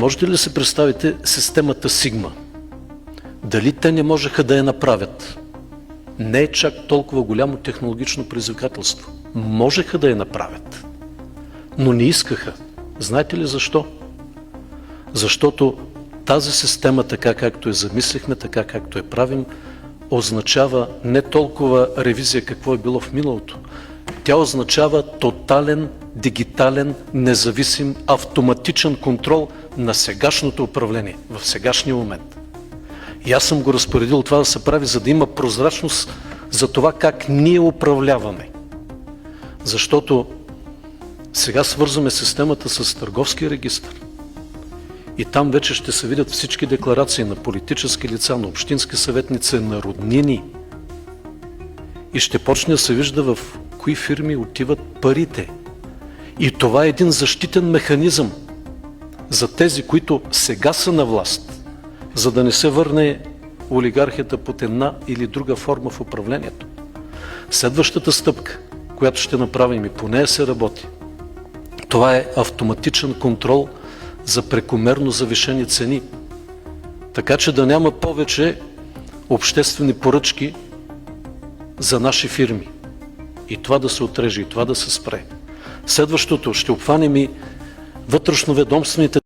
Можете ли да си представите системата Сигма? Дали те не можеха да я направят? Не е чак толкова голямо технологично предизвикателство. Можеха да я направят, но не искаха. Знаете ли защо? Защото тази система, така както я замислихме, така както я правим, означава не толкова ревизия какво е било в миналото. Тя означава тотален, дигитален, независим, автоматичен контрол на сегашното управление, в сегашния момент. И аз съм го разпоредил това да се прави, за да има прозрачност за това как ние управляваме. Защото сега свързваме системата с търговския регистър. И там вече ще се видят всички декларации на политически лица, на общински съветници, на роднини. И ще почне да се вижда в кои фирми отиват парите. И това е един защитен механизъм за тези, които сега са на власт, за да не се върне олигархията под една или друга форма в управлението. Следващата стъпка, която ще направим и по нея се работи, това е автоматичен контрол за прекомерно завишени цени, така че да няма повече обществени поръчки за наши фирми. И това да се отреже, и това да се спре. Следващото, ще обхванем и вътрешноведомствените